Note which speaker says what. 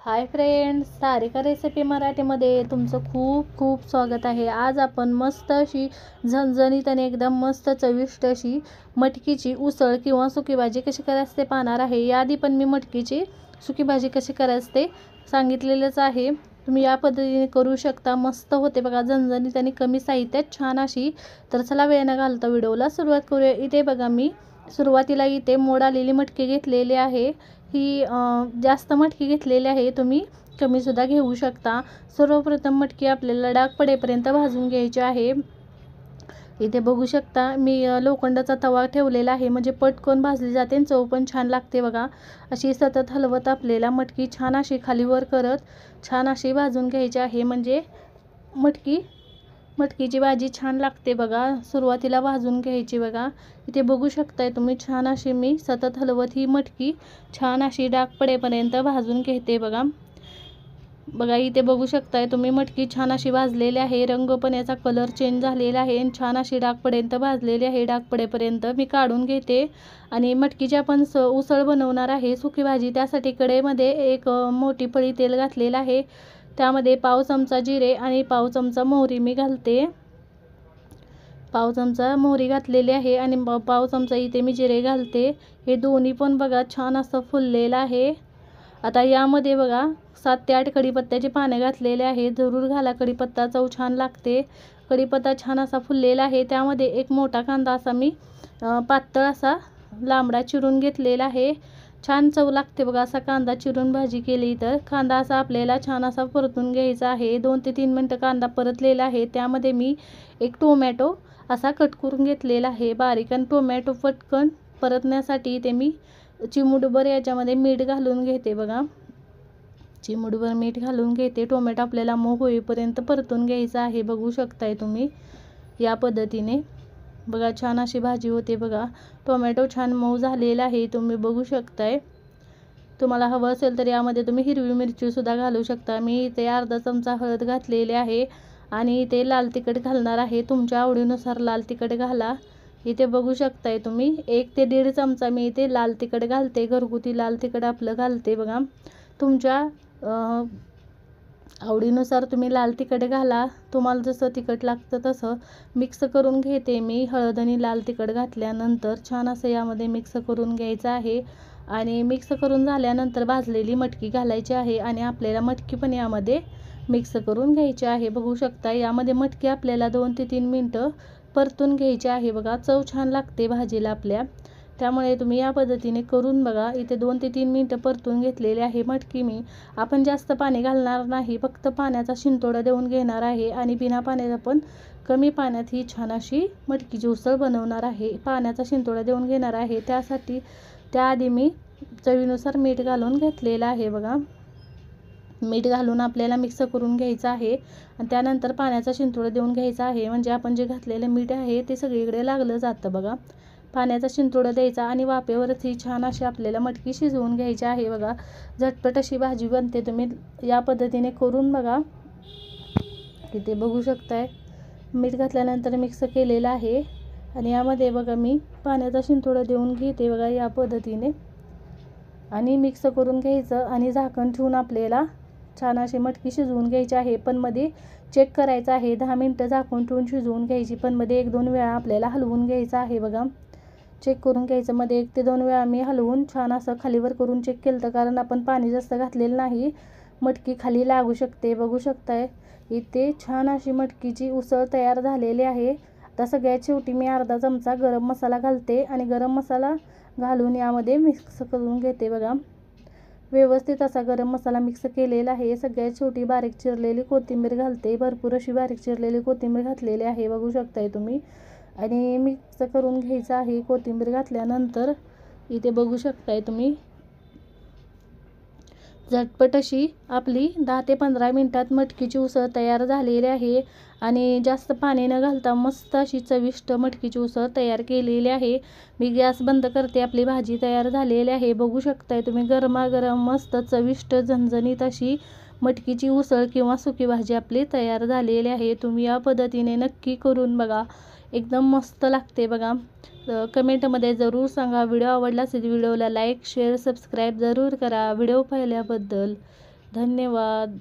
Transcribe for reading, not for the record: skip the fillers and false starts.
Speaker 1: Hi friends, Sarika recipe मराठीमध्ये तुमचं खूप खूप स्वागत आहे। आज आपण मस्त अशी झणझणीत आणि एकदम मस्त चविष्ट अशी मटकीची उसळ किंवा सुकी भाजी कशी करायची ते पाहणार आहे। याआधी पण मी मटकीची सुकी भाजी कशी करायची ते सांगितलेलंच आहे। तुम्ही या पद्धतीने करू शकता, मस्त होते बघा, झणझणीत आणि कमी साहित्यात छान अशी। तर चला वेळ न घालता व्हिडिओला सुरुवात करूया। इथे बघा मी सुरुवातीला इथे मोड आलेली मटकी घेतलेली आहे। ही जास्त मटकी घेतलेली आहे, तुम्ही कमी सुद्धा घेऊ शकता। सर्वप्रथम मटकी आपल्याला डाग पडेपर्यंत भाजून घ्यायची आहे। इथे बघू शकता मी लोखंडाचा तवा ठेवलेला आहे, म्हणजे पटकन भाजली जाते आणि चव पण छान लागते बघा। अशी सतत हलवत आपल्याला मटकी छान अशी खालीवर करत छान अशी भाजून घ्यायची आहे, म्हणजे मटकीची भाजी छान लागते बघा। सुरुवातीला भाजून घ्यायची बघा। इथे बघू शकताय तुम्ही, छान अशी मी सतत हलवत ही मटकी छान अशी डाग पडेपर्यंत भाजून घेते बघा। इथे बघू शकताय तुम्ही, मटकी छान अशी भाजलेली आहे, रंग पण याचा कलर चेंज झालेला आहे आणि छान अशी डाग पडेपर्यंत भाजलेली आहे। डाग पडेपर्यंत मी काढून घेते आणि मटकीची आपण उसळ बनवणार आहे सुकी भाजी। त्यासाठी कढईमध्ये एक मोठी पळी तेल घातलेलं आहे, त्यामध्ये पाव चमचा जिरे आणि पाव चमचा मोहरी मी घालते। पाव चमचा मोहरी घातलेली आहे आणि पाव चमचा इथे मी जिरे घालते। हे दोन्ही पण बघा छान असं फुललेलं आहे। आता यामध्ये बघा 7 ते 8 कढीपत्त्याचे पाने घातलेले आहे, जरूर घाला, कढीपत्ता चव छान लागते। कढीपत्ता छान असा फुललेला आहे, त्यामध्ये एक मोठा कांदा असा मी पातळ असा लांबडा चिरून घेतलेला आहे। छान चव लागते बघा असा कांदा चिरून भाजी केली तर। कांदा असा आपल्याला छान असा परतून घ्यायचा आहे। 2 ते 3 मिनिटं कांदा परतलेला आहे, त्यामध्ये मी एक टोमॅटो असा कट करून घेतलेला आहे बारीक। आणि टोमॅटो पटकन परतण्यासाठी इथे मी चिमूटभर याच्यामध्ये मीठ घालून घेते बघा। चिमूटभर मीठ घालून घेते। टोमॅटो आपल्याला मऊ होईपर्यंत परतून घ्यायचा आहे, बघू शकताय तुम्ही या पद्धतीने बघा। छान अशी भाजी होते बघा। टोमॅटो छान मऊ झालेला आहे, तुम्ही बघू शकताय। तुम्हाला हवं असेल तर यामध्ये तुम्ही हिरवी मिरची सुद्धा घालू शकता। मी इथे अर्धा चमचा हळद घातलेली आहे आणि इथे लाल तिखट घालणार आहे, तुमच्या आवडीनुसार लाल तिखट घाला। इथे बघू शकताय तुम्ही 1 ते 1.5 चमचा मी इथे लाल तिखट घालते, घरगुती लाल तिखट आपलं घालते बघा। तुमच्या आवडीनुसार तुम्ही लाल तिखट घाला, तुम्हाला जसं तिखट लागतं तसं। मिक्स करून घेते मी हळद आणि लाल तिखट घातल्यानंतर, छान असं यामध्ये मिक्स करून घ्यायचं आहे। आणि मिक्स करून झाल्यानंतर भाजलेली मटकी घालायची आहे आणि आपल्याला मटकी पण यामध्ये मिक्स करून घ्यायची आहे। बघू शकता यामध्ये मटकी आपल्याला 2 ते 3 मिनिटं परतून घ्यायची आहे बघा। चव छान लागते भाजीला आपल्या, त्यामुळे तुम्ही या पद्धतीने करून बघा। इथे 2 ते 3 मिनिटं परतून घेतलेली आहे मटकी मी। आपण जास्त पाणी घालणार नाही, फक्त पाण्याचा शिंतोडा देऊन घेणार आहे आणि बिना पाण्याचा पण कमी पाण्यात ही छान अशी मटकीची उसळ बनवणार आहे। पाण्याचा शिंतोडा देऊन घेणार आहे, त्यासाठी त्याआधी मी चवीनुसार मीठ घालून घेतलेलं आहे बघा। मीठ घालून आपल्याला मिक्स करून घ्यायचं आहे आणि त्यानंतर पाण्याचा शिंतोडा देऊन घ्यायचा आहे, म्हणजे आपण जे घातलेलं मीठ आहे ते सगळीकडे लागलं जातं बघा। पाण्याचा शिंतोडा द्यायचा आणि वाफेवरच ही छान अशी आपल्याला मटकी शिजवून घ्यायची आहे बघा। झटपट अशी भाजी बनते, तुम्ही या पद्धतीने करून बघा। इथे बघू शकताय मीठ घातल्यानंतर मिक्स केलेलं आहे आणि यामध्ये बघा मी पाण्याचा शिंतोडा देऊन घेते बघा या पद्धतीने आणि मिक्स करून घ्यायचं आणि झाकण ठेवून आपल्याला छान अशी मटकी शिजवून घ्यायची आहे। पण मध्ये चेक करायचं आहे, 10 मिनिटं झाकून ठेवून शिजवून घ्यायची, पण मध्ये 1-2 वेळा आपल्याला हलवून घ्यायचं आहे बघा। चेक करून घ्यायचं, मध्ये 1 ते 2 वेळा मी हलवून छान असं खालीवर करून चेक केलं तर, कारण आपण पाणी जास्त घातलेलं नाही, मटकी खाली लागू शकते। बघू शकताय इथे छान अशी मटकीची उसळ तयार झालेली आहे। आता सगळ्यात शेवटी मी अर्धा चमचा गरम मसाला घालते आणि गरम मसाला घालून यामध्ये मिक्स करून घेते बघा। व्यवस्थित असा गरम मसाला मिक्स केलेला आहे। सगळ्यात शेवटी बारीक चिरलेली कोथिंबीर घालते, भरपूर अशी बारीक चिरलेली कोथिंबीर घातलेली आहे, बघू शकताय तुम्ही। आणि मिक्स करून घ्यायचं आहे कोथिंबीर घातल्यानंतर। इथे बघू शकताय तुम्ही झटपट अशी आपली 10 ते 15 मिनिटात मटकीची उसळ तयार झालेली आहे आणि जास्त पाणी न घालता मस्त अशी चविष्ट मटकीची उसळ तयार केलेली आहे। मी गॅस बंद करते, आपली भाजी तयार झालेली आहे, बघू शकताय तुम्ही। गरमागरम मस्त चविष्ट झणझणीत अशी मटकीची उसळ किंवा सुकी भाजी आपली तयार झालेली आहे। तुम्ही या पद्धतीने नक्की करून बघा, एकदम मस्त लागते बघा। कमेंटमध्ये जरूर सांगा, व्हिडिओ आवडला असेल व्हिडिओला लाईक शेअर सबस्क्राईब जरूर करा। व्हिडिओ पाहिल्याबद्दल धन्यवाद.